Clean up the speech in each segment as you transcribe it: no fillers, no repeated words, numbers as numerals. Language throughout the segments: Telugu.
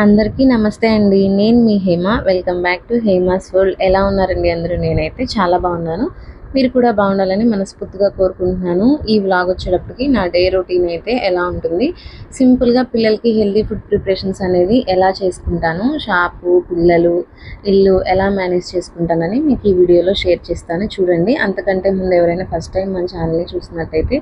అందరికీ నమస్తే అండి. నేను మీ Hema. Welcome back to Hema's world. ఎలా ఉన్నారండి అందరూ? నేనైతే చాలా బాగున్నాను. మీరు కూడా బాగుండాలని మనస్ఫూర్తిగా కోరుకుంటున్నాను. ఈ వ్లాగ్ వచ్చేటప్పటికి నా డే రొటీన్ అయితే ఎలా ఉంటుంది, సింపుల్గా పిల్లలకి హెల్తీ ఫుడ్ ప్రిపరేషన్స్ అనేది ఎలా చేసుకుంటాను, షాపు, పిల్లలు, ఇల్లు ఎలా మేనేజ్ చేసుకుంటానని మీకు ఈ వీడియోలో షేర్ చేస్తాను. చూడండి. అంతకంటే ముందు ఎవరైనా ఫస్ట్ టైం మన ఛానల్ని చూసినట్టయితే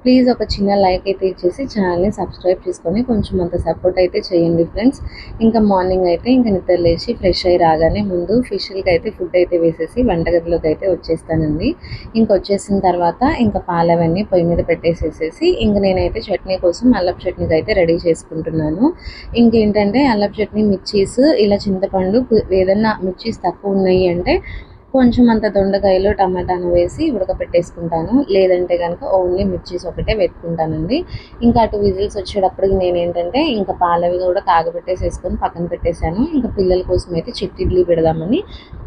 ప్లీజ్ ఒక చిన్న లైక్ అయితే ఇచ్చేసి ఛానల్ని సబ్స్క్రైబ్ చేసుకొని కొంచెం అంత సపోర్ట్ అయితే చేయండి ఫ్రెండ్స్. ఇంకా మార్నింగ్ అయితే ఇంకా నిద్ర లేచి ఫ్రెష్ అయ్యి రాగానే ముందు ఫిష్లకి అయితే ఫుడ్ అయితే వేసేసి వంటగదిలోకి అయితే వచ్చేస్తానండి. ఇంక వచ్చేసిన తర్వాత ఇంకా పాలవన్నీ పొయ్యి మీద పెట్టేసేసి ఇంక నేనైతే చట్నీ కోసం అల్లపు చట్నీకి అయితే రెడీ చేసుకుంటున్నాను. ఇంకేంటంటే అల్లపు చట్నీ మిర్చీస్ ఇలా చింతపండు ఏదన్నా మిర్చీస్ తక్కువ ఉన్నాయి అంటే కొంచెం అంత దొండకాయలు టమాటాను వేసి ఉడకపెట్టేసుకుంటాను. లేదంటే కనుక ఓన్లీ మిర్చీస్ ఒకటే పెట్టుకుంటానండి. ఇంకా అటు విజిల్స్ వచ్చేటప్పటికి నేనేంటంటే ఇంకా పాలవి కూడా కాగబెట్టేసేసుకొని పక్కన పెట్టేశాను. ఇంకా పిల్లల కోసం అయితే చిట్టి ఇడ్లీ పెడదామని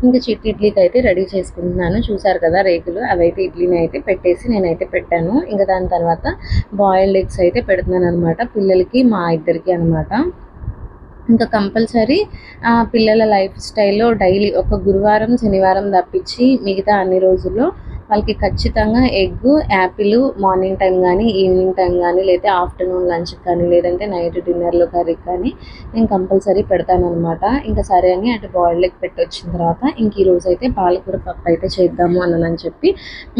ఇంకా చిట్టి ఇడ్లీకి అయితే రెడీ చేసుకుంటున్నాను. చూసారు కదా రేకులు, అవైతే ఇడ్లీని అయితే పెట్టేసి నేనైతే పెట్టాను. ఇంకా దాని తర్వాత బాయిల్డ్ ఎగ్స్ అయితే పెడుతున్నాను అనమాట, పిల్లలకి మా ఇద్దరికి అనమాట. ఇంకా కంపల్సరీ పిల్లల లైఫ్ స్టైల్లో డైలీ ఒక గురువారం శనివారం తప్పించి మిగతా అన్ని రోజుల్లో వాళ్ళకి ఖచ్చితంగా ఎగ్గు, యాపిల్ మార్నింగ్ టైం కానీ ఈవినింగ్ టైం కానీ లేదా ఆఫ్టర్నూన్ లంచ్కి కానీ లేదంటే నైట్ డిన్నర్లో కర్రీకి కానీ నేను కంపల్సరీ పెడతానమాట. ఇంకా సరే అని అటు బాయిల్డ్ ఎగ్ పెట్టి వచ్చిన తర్వాత ఇంక ఈరోజు అయితే పాలకూర పప్పు అయితే చేద్దాము అన్నదని చెప్పి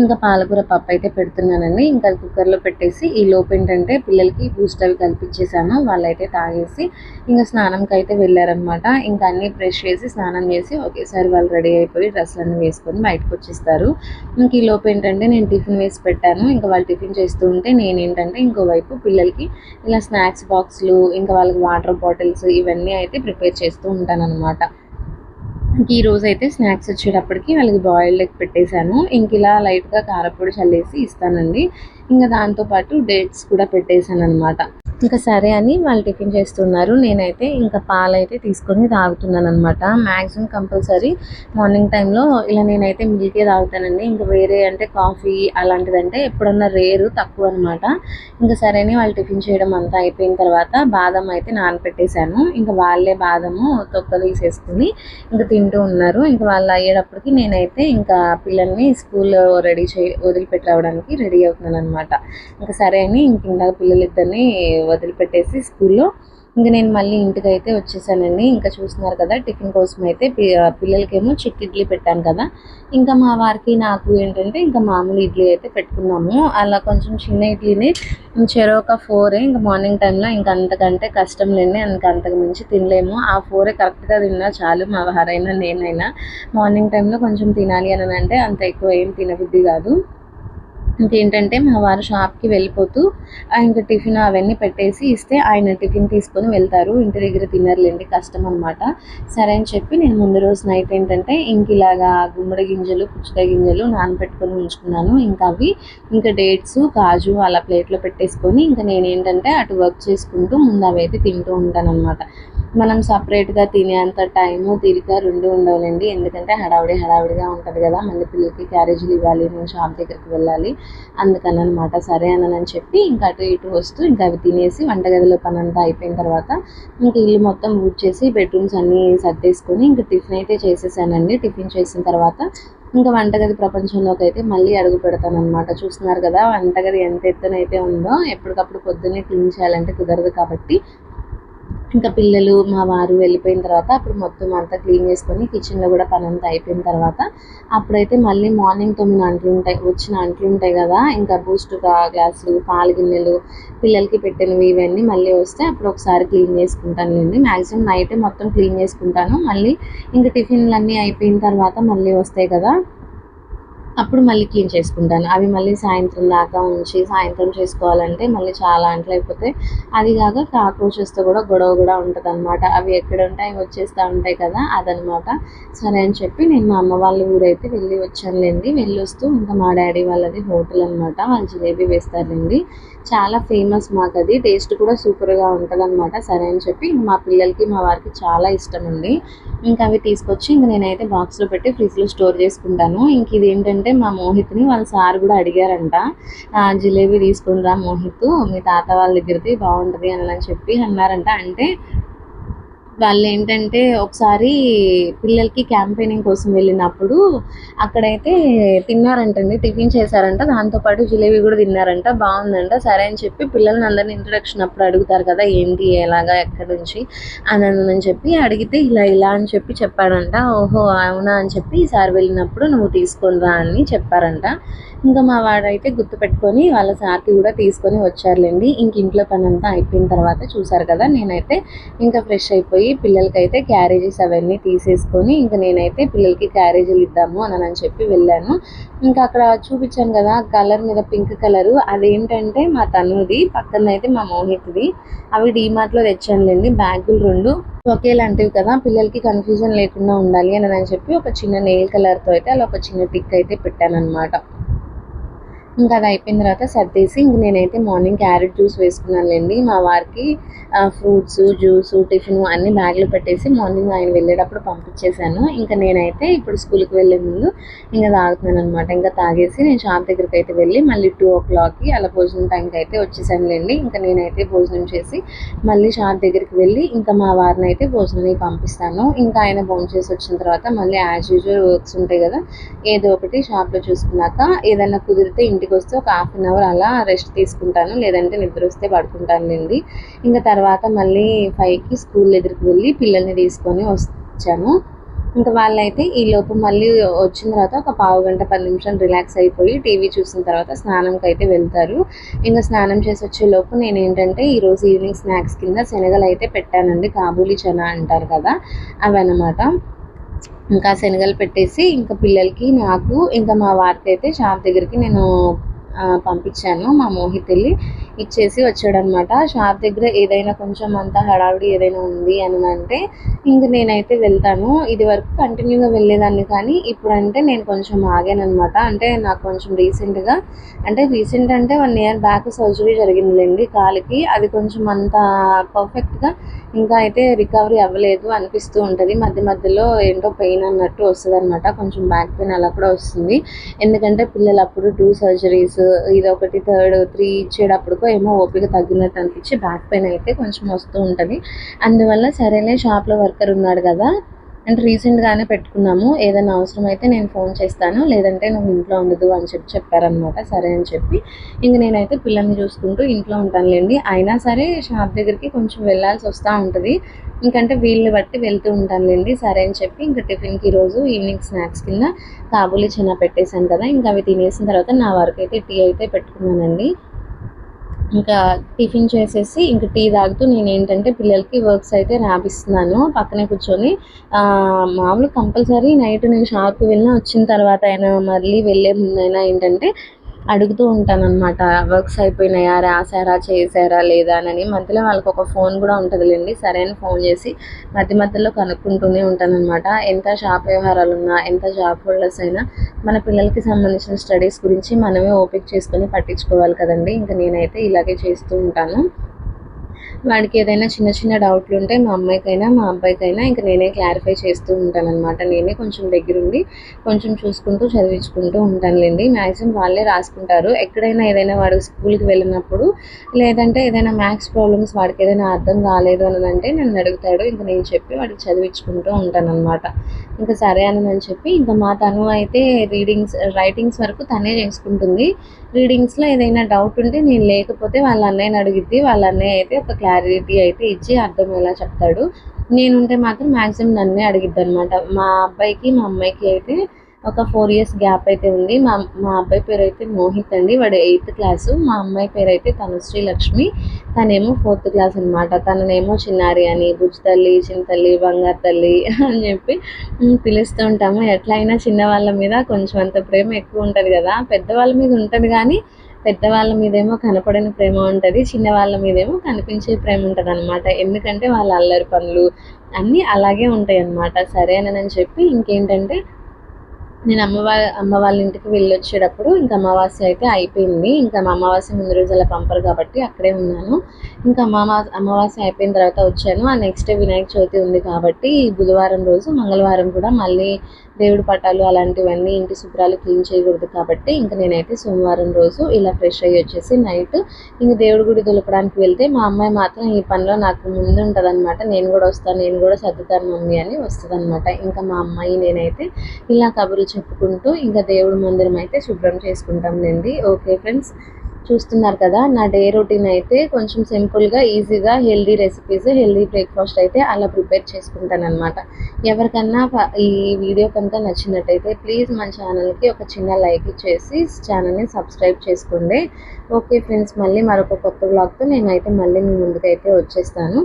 ఇంకా పాలకూర పప్పు అయితే పెడుతున్నానండి. ఇంకా కుక్కర్లో పెట్టేసి ఈ లోపు ఏంటంటే పిల్లలకి బూస్ట్ అవి కల్పించేసాను. వాళ్ళైతే తాగేసి ఇంకా స్నానంకి అయితే వెళ్ళారనమాట. ఇంకా అన్నీ బ్రష్ చేసి స్నానం చేసి ఒకేసారి వాళ్ళు రెడీ అయిపోయి డ్రెస్సులన్నీ వేసుకొని బయటకు వచ్చేస్తారు. ఇంక ఈ లోపు ఏంటంటే నేను టిఫిన్ వేసి పెట్టాను. ఇంకా వాళ్ళు టిఫిన్ చేస్తూ ఉంటే నేనేంటంటే ఇంకోవైపు పిల్లలకి ఇలా స్నాక్స్ బాక్స్లు ఇంకా వాళ్ళకి వాటర్ బాటిల్స్ ఇవన్నీ అయితే ప్రిపేర్ చేస్తూ ఉంటాను అనమాట. ఇంక ఈరోజు అయితే స్నాక్స్ వచ్చేటప్పటికి వాళ్ళకి బాయిల్డ్ ఎగ్ పెట్టేశాను. ఇంక ఇలా లైట్గా కారపొడి చల్లేసి ఇస్తానండి. ఇంకా దాంతోపాటు డేట్స్ కూడా పెట్టేశాను అనమాట. ఇంకా సరే అని వాళ్ళు టిఫిన్ చేస్తున్నారు. నేనైతే ఇంకా పాలైతే తీసుకొని తాగుతున్నాను అనమాట. మ్యాక్సిమం కంపల్సరీ మార్నింగ్ టైంలో ఇలా నేనైతే మిల్కే తాగుతానండి. ఇంకా వేరే అంటే కాఫీ అలాంటిదంటే ఎప్పుడన్నా రేరు, తక్కువ అనమాట. ఇంకా సరే అని వాళ్ళు టిఫిన్ చేయడం అంతా అయిపోయిన తర్వాత బాదం అయితే నానపెట్టేశాను. ఇంకా వాళ్ళే బాదము తొక్కలు తీసేసుకుని ఇంకా తింటూ ఉన్నారు. ఇంకా వాళ్ళు అయ్యేటప్పటికి నేనైతే ఇంకా పిల్లల్ని స్కూల్లో వదిలిపెట్టి రావడానికి రెడీ అవుతున్నాను అనమాట. ఇంకా సరే అని ఇంక ఇందాక పిల్లలిద్దరిని వదిలిపెట్టేసి స్కూల్లో ఇంకా నేను మళ్ళీ ఇంటికి అయితే వచ్చేసానండి. ఇంకా చూస్తున్నారు కదా టిఫిన్ కోసం అయితే పిల్లలకేమో చిట్టి ఇడ్లీ పెట్టాను కదా, ఇంకా మా వారికి నాకు ఏంటంటే ఇంకా మామూలు ఇడ్లీ అయితే పెట్టుకున్నాము. అలా కొంచెం చిన్న ఇడ్లీని చెరొక 4 ఇంకా మార్నింగ్ టైంలో ఇంకా అంతకంటే కష్టం లేని అంతకు మించి తినలేము. ఆ 4 కరెక్ట్గా తిన్నా చాలు, మా వారైనా నేనైనా. మార్నింగ్ టైంలో కొంచెం తినాలి అని అంటే అంత ఎక్కువ ఏం తినబుద్ధి కాదు. ఇంకేంటంటే మా వారు షాప్కి వెళ్ళిపోతూ ఇంకా టిఫిన్ అవన్నీ పెట్టేసి ఇస్తే ఆయన టిఫిన్ తీసుకొని వెళ్తారు. ఇంటి దగ్గర తినర్లేండి, కష్టం అనమాట. సరే అని చెప్పి నేను ముందు రోజు నైట్ ఏంటంటే ఇంక ఇలాగా గుమ్మడి గింజలు, పుచ్చకాయ గింజలు నానబెట్టుకొని ఉంచుకున్నాను. ఇంకా అవి ఇంకా డేట్స్, కాజు అలా ప్లేట్లో పెట్టేసుకొని ఇంకా నేనేంటంటే అటు వర్క్ చేసుకుంటూ ముందు అవి అయితే తింటూ ఉంటాను అనమాట. మనం సపరేట్గా తినేంత టైము తీరిక రెండు ఉండవులేండి. ఎందుకంటే హడావిడిగా ఉంటుంది కదా, మళ్ళీ పిల్లలకి క్యారేజీలు ఇవ్వాలి, నేను షాప్ దగ్గరికి వెళ్ళాలి, అందుకని అనమాట. సరే అని చెప్పి ఇంకా అటు ఇటు వస్తూ ఇంకా అవి తినేసి వంటగదిలో పని అంతా అయిపోయిన తర్వాత ఇంకా ఇల్లు మొత్తం ఊడ్చేసి బెడ్రూమ్స్ అన్నీ సర్దేసుకొని ఇంకా టిఫిన్ అయితే చేసేసానండి. టిఫిన్ చేసిన తర్వాత ఇంకా వంటగది ప్రపంచంలోకి అయితే మళ్ళీ అడుగు పెడతాను అనమాట. చూస్తున్నారు కదా వంటగది ఎంత ఎత్తునైతే ఉందో, ఎప్పటికప్పుడు పొద్దున్నే క్లీన్ చేయాలంటే కుదరదు కాబట్టి ఇంకా పిల్లలు మా వారు వెళ్ళిపోయిన తర్వాత అప్పుడు మొత్తం అంతా క్లీన్ చేసుకొని కిచెన్లో కూడా పని అంతా అయిపోయిన తర్వాత అప్పుడైతే మళ్ళీ మార్నింగ్ 9 అంట్లు ఉంటాయి, వచ్చిన అంట్లు ఉంటాయి కదా, ఇంకా బూస్ట్ గ్లాసులు, పాలు గిన్నెలు, పిల్లలకి పెట్టినవి ఇవన్నీ మళ్ళీ వస్తే అప్పుడు ఒకసారి క్లీన్ చేసుకుంటానులేండి. మ్యాక్సిమం నైటే మొత్తం క్లీన్ చేసుకుంటాను. మళ్ళీ ఇంకా టిఫిన్లు అన్నీ అయిపోయిన తర్వాత మళ్ళీ వస్తాయి కదా, అప్పుడు మళ్ళీ క్లీన్ చేసుకుంటాను. అవి మళ్ళీ సాయంత్రం దాకా ఉంచి సాయంత్రం చేసుకోవాలంటే మళ్ళీ చాలా అంట్లు అయిపోతాయి. అది కాక కాక్రోచెస్తో కూడా గొడవ కూడా ఉంటుందన్నమాట. అవి ఎక్కడ ఉంటాయి వచ్చేస్తూ ఉంటాయి కదా, అదనమాట. సరే అని చెప్పి నేను మా అమ్మ వాళ్ళ ఊరైతే వెళ్ళి వచ్చానులేండి. వెళ్ళొస్తూ ఇంకా మా డాడీ వాళ్ళది హోటల్ అనమాట, వాళ్ళు జిలేబీ వేస్తారులేండి. చాలా ఫేమస్ మాకు అది, టేస్ట్ కూడా సూపర్గా ఉంటుంది అనమాట. సరే అని చెప్పి మా పిల్లలకి మా వారికి చాలా ఇష్టం అండి. ఇంకా అవి తీసుకొచ్చి ఇంక నేనైతే బాక్స్లో పెట్టి ఫ్రిడ్జ్లో స్టోర్ చేసుకుంటాను. ఇంక ఇది ఏంటంటే మా మోహిత్ని వాళ్ళ సార్ కూడా అడిగారంట, జిలేబీ తీసుకుని రా మోహిత్, మీ తాత వాళ్ళ దగ్గరది బాగుంటుంది అని చెప్పి అన్నారంట. అంటే వాళ్ళేంటంటే ఒకసారి పిల్లలకి క్యాంపెయినింగ్ కోసం వెళ్ళినప్పుడు అక్కడైతే తిన్నారంటండి. టిఫిన్ చేశారంట. దాంతో పాటు జిలేబీ గూడా తిన్నారంట. బావుందంట. సరే అని చెప్పి పిల్లల్ని అందరిని ఇంట్రడక్షన్ అప్పుడు అడుగుతారు కదా! ఏంటి? ఎలాగా? ఎక్కడి నుంచి? అని చెప్పి అడిగితే ఇలా ఇలా అని చెప్పి చెప్పాడంట. ఓహో! అవునా అని చెప్పి ఈసారి వెళ్ళినప్పుడు నువ్వు తీసుకొని రా అని చెప్పారంట. ఇంకా మా వాడైతే గుర్తుపెట్టుకొని వాళ్ళ సార్‌కి కూడా తీసుకొని వచ్చారులెండి. ఇంక ఇంట్లో పనంతా అయిపోయిన తర్వాత చూసారు కదా! నేనైతే ఇంకా ఫ్రెష్ అయిపోయి పిల్లలకైతే క్యారేజెస్ అవన్నీ తీసేసుకొని ఇంక నేనైతే పిల్లలకి క్యారేజీలు ఇద్దాము అని చెప్పి వెళ్ళాను. ఇంకా అక్కడ చూపించాను కదా కలర్ మీద పింక్ కలరు అదేంటంటే మా తనుది, పక్కనైతే మా మోహిత్‌ది. అవి డీమార్ట్‌లో తెచ్చానులెండి బ్యాగులు 2 ఒకేలాంటివి కదా! పిల్లలకి కన్‌ఫ్యూజన్ లేకుండా ఉండాలి అని చెప్పి ఒక చిన్న నెయిల్ కలర్‌తో అయితే అలా ఒక చిన్న టిక్ అయితే పెట్టాననమాట. ఇంకా అది అయిపోయిన తర్వాత సర్దేసి ఇంక నేనైతే మార్నింగ్ క్యారెట్ జ్యూస్ వేసుకున్నానులెండి. మా వారికి ఫ్రూట్స్, జ్యూసు, టిఫిను అన్నీ బ్యాగ్‌లో పెట్టేసి మార్నింగ్ ఆయన వెళ్ళేటప్పుడు పంపించేశాను. ఇంకా నేనైతే ఇప్పుడు స్కూల్‌కి వెళ్ళే ముందు ఇంక తాగుతున్నాననమాట. ఇంకా తాగేసి నేను షాప్ దగ్గరికైతే వెళ్ళి మళ్ళీ 2:00కి అలా భోజనం టైంకి అయితే వచ్చేసానులెండి. ఇంకా నేనైతే భోజనం చేసి మళ్ళీ షాప్ దగ్గరికి వెళ్ళి ఇంకా మా వారినైతే భోజనానికి పంపిస్తాను. ఇంకా ఆయన భోంచేసి వచ్చిన తర్వాత మళ్ళీ యాజ్ యూజువల్ వర్క్స్ ఉంటాయి కదా! ఏదో ఒకటి షాప్‌లో చూసుకున్నాక ఏదన్నా కుదిరితే ఇంటికొస్తే ఒక హాఫ్ అన్ అవర్ అలా రెస్ట్ తీసుకుంటాను. లేదంటే నిద్రొస్తే పడుకుంటానులెండి. ఇంక తర్వాత మళ్ళీ 5కి స్కూల్ దగ్గరికి వెళ్ళి పిల్లల్ని తీసుకొని వచ్చాను. ఇంక వాళ్ళైతే ఈలోపు మళ్ళీ వచ్చిన తర్వాత ఒక పావుగంట, 10 నిమిషాలు రిలాక్స్ అయిపోయి టీవీ చూసిన తర్వాత స్నానంకైతే వెళ్తారు. ఇంక స్నానం చేసి వచ్చేలోపు నేనేంటంటే ఈరోజు ఈవినింగ్ స్నాక్స్ కింద శనగలైతే పెట్టానండి. కాబూలి చనా అంటారు కదా! అవన్నమాట. ఇంకా శనగలు పెట్టేసి ఇంకా పిల్లలకి, నాకు, ఇంకా మా వారికైతే షాప్ దగ్గరికి నేను పంపించాను. మా మోహిత్ వెళ్ళి ఇచ్చేసి వచ్చాడనమాట. షాప్ దగ్గర ఏదైనా కొంచెం అంత హడావిడి ఏదైనా ఉంది అంటే ఇంక నేనైతే వెళ్తాను. ఇదివరకు కంటిన్యూగా వెళ్ళేదాన్ని కానీ ఇప్పుడంటే నేను కొంచెం ఆగాననమాట. అంటే నాకు కొంచెం రీసెంట్ అంటే 1 ఇయర్ బ్యాక్ సర్జరీ జరిగిందిలెండి కాలికి. అది కొంచెం అంత పర్ఫెక్ట్‌గా ఇంకా అయితే రికవరీ అవ్వలేదు అనిపిస్తూ ఉంటది. మధ్య మధ్యలో ఏంటో పెయిన్ అన్నట్టు వస్తదనమాట. కొంచెం బ్యాక్ పెయిన్ అలా కూడా వస్తుంది. ఎందుకంటే పిల్లలు అప్పుడు 2 సర్జరీస్ ఇదొకటి థర్డ్ 3 ఇచ్చేటప్పటికో ఏమో ఓపిక తగ్గినట్టు అనిపించి బ్యాక్ పెయిన్ అయితే కొంచెం వస్తూ ఉంటది. అందువల్ల సరేలే షాప్‌లో వర్కర్ ఉన్నాడు కదా! అంటే రీసెంట్‌గానే పెట్టుకున్నాము. ఏదైనా అవసరమైతే నేను ఫోన్ చేస్తాను. లేదంటే నువ్వు ఇంట్లో ఉండదు అని చెప్పారనమాట. సరే అని చెప్పి ఇంక నేనైతే పిల్లల్ని చూసుకుంటూ ఇంట్లో ఉంటానులెండి. అయినా సరే షాప్ దగ్గరికి కొంచెం వెళ్ళాల్సి వస్తూ ఉంటది. ఇంకంటే వీలుని బట్టి వెళ్తూ ఉంటానులెండి. సరే అని చెప్పి ఇంక టిఫిన్‌కి ఈరోజు ఈవినింగ్ స్నాక్స్ కింద కాబూలి చనా పెట్టేశాను కదా! ఇంక అవి తినేసిన తర్వాత నా వరకైతే టీ అయితే పెట్టుకున్నానండి. ఇంకా టిఫిన్ చేసేసి ఇంక టీ తాగుతూ నేనేంటంటే పిల్లలకి వర్క్స్ అయితే రాపిస్తున్నాను పక్కనే కూర్చొని. మామూలుగా కంపల్సరీ నైట్ నేను షాప్‌కి వెళ్ళినా వచ్చిన తర్వాత అయినా మళ్ళీ వెళ్ళే ముందైనా ఏంటంటే అడుగుతూ ఉంటాననమాట. వర్క్స్ అయిపోయినాయా? రాసారా? చేశారా? లేదా? అని మధ్యలో వాళ్ళకొక ఫోన్ కూడా ఉంటదిలెండి. సరే అని ఫోన్ చేసి మధ్యలో కనుక్కుంటూనే ఉంటాననమాట. ఎంత షాప్ వ్యవహారాలున్నా, ఎంత జాబ్ హోల్డర్స్ అయినా మన పిల్లలకి సంబంధించిన స్టడీస్ గురించి మనమే ఓపిక చేసుకొని పట్టించుకోవాలి కదండీ! ఇంక నేనైతే ఇలాగే చేస్తూ ఉంటాను. వాడికి ఏదైనా చిన్న చిన్న డౌట్లుంటే మా అమ్మాయికైనా, మా అబ్బాయికైనా ఇంక నేనే క్లారిఫై చేస్తూ ఉంటాననమాట. నేనే కొంచెం దగ్గరుండి కొంచెం చూసుకుంటూ, చదివించుకుంటూ ఉంటానులెండి. మ్యాక్సిమం వాళ్ళే రాసుకుంటారు. ఎక్కడైనా ఏదైనా వాడు స్కూల్‌కి వెళ్ళినప్పుడు లేదంటే ఏదైనా మ్యాథ్స్ ప్రాబ్లమ్స్ వాడికేదైనా అర్థం కాలేదు అనంటే నన్నడుగుతాడు. ఇంక నేను చెప్పి వాడికి చదివించుకుంటూ ఉంటాననమాట. ఇంక సరే అని చెప్పి ఇంక మా తను అయితే రైటింగ్స్ వరకు తనే చేసుకుంటుంది. రీడింగ్స్‌లో ఏదైనా డౌట్ ఉంటే నేను లేకపోతే వాళ్ళ అన్నయ్యని అడిగిద్ది. వాళ్ళ అన్నయ్య అయితే ఒక క్లారిటీ అయితే ఇచ్చి అర్థమయ్యేలా చెప్తాడు. నేనుంటే మాత్రం మ్యాక్సిమం నన్నే అడిగిద్దనమాట. మా అబ్బాయికి, మా అమ్మాయికి అయితే ఒక 4 ఇయర్స్ గ్యాప్ అయితే ఉంది. మా మా అబ్బాయి పేరైతే మోహిత్ అండి. వాడు 8థ్ క్లాసు. మా అమ్మాయి పేరైతే తనుశ్రీ లక్ష్మి. తనేమో 4థ్ క్లాస్ అనమాట. తననేమో చిన్నారి అని, బుజ్జి తల్లి, చిన్న తల్లి, బంగారు తల్లి అని చెప్పి పిలుస్తూ ఉంటాము. ఎట్లా అయినా చిన్నవాళ్ళ మీద కొంచెం అంత ప్రేమ ఎక్కువ ఉంటది కదా! పెద్దవాళ్ళ మీద ఉంటది గానీ, పెద్దవాళ్ళ మీదేమో కనపడని ప్రేమ ఉంటది. చిన్నవాళ్ళ మీదేమో కనిపించే ప్రేమ ఉంటదనమాట. ఎందుకంటే వాళ్ళ అల్లరి పనులు అన్నీ అలాగే ఉంటాయన్నమాట. సరే అని చెప్పి ఇంకేంటంటే నేను అమ్మ వాళ్ళ ఇంటికి వెళ్ళొచ్చేటప్పుడు ఇంక అమావాస్య అయితే అయిపోయింది. ఇంకా మా అమావాస్య ముందు రోజు అలా పంపరు కాబట్టి అక్కడే ఉన్నాను. ఇంకా అమావాస్య అయిపోయిన తర్వాత వచ్చాను. ఆ నెక్స్ట్ డే వినాయక చవితి ఉంది కాబట్టి బుధవారం రోజు, మంగళవారం కూడా మళ్ళీ దేవుడి పటాలు అలాంటివన్నీ ఇంటి శుభ్రాలు క్లీన్ చేయకూడదు కాబట్టి ఇంకా నేనైతే సోమవారం రోజు ఇలా ఫ్రెష్ అయ్యి వచ్చేసి నైట్ ఇంక దేవుడి గుడి దులపడానికి వెళ్తే మా అమ్మాయి మాత్రం ఈ పనిలో నాకు ముందు ఉంటుంది అనమాట. నేను కూడా వస్తాను, నేను కూడా సర్దుతాను మమ్మీ అని వస్తుంది అనమాట. ఇంకా మా అమ్మాయి నేనైతే ఇలా కబుర్లు చెప్పుకుంటూ ఇంకా దేవుడి మందిరం అయితే శుభ్రం చేసుకుంటాంలేండి. ఓకే ఫ్రెండ్స్, చూస్తున్నారు కదా నా డే రొటీన్ అయితే కొంచెం సింపుల్గా ఈజీగా హెల్దీ రెసిపీస్ హెల్దీ బ్రేక్ఫాస్ట్ అయితే అలా ప్రిపేర్ చేసుకుంటాను అనమాట. ఎవరికన్నా ఈ వీడియో కనుక నచ్చినట్టయితే ప్లీజ్ మన ఛానల్కి ఒక చిన్న లైక్ ఇచ్చేసి ఛానల్ని సబ్స్క్రైబ్ చేసుకోండి. ఓకే ఫ్రెండ్స్, మళ్ళీ మరొక కొత్త బ్లాగ్తో నేనైతే మళ్ళీ మీ ముందుకైతే వచ్చేస్తాను.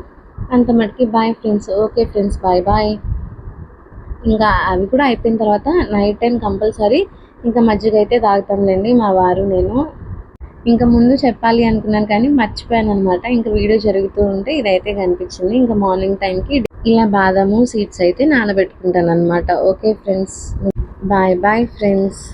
అంత మటుకి bye friends. Okay friends, bye bye. ఇంకా అవి కూడా అయిపోయిన తర్వాత నైట్ టైం కంపల్సరీ ఇంకా మజ్జిగ అయితే తాగుతాంలేండి మా వారు నేను. ఇంకా ముందు చెప్పాలి అనుకున్నాను కానీ మర్చిపోయాను అనమాట. ఇంకా వీడియో జరుగుతూ ఉంటే ఇదైతే కనిపించింది. ఇంకా మార్నింగ్ టైంకి ఇలా బాదాము సీడ్స్ అయితే నానబెట్టుకుంటాను అనమాట. Okay friends, bye bye friends.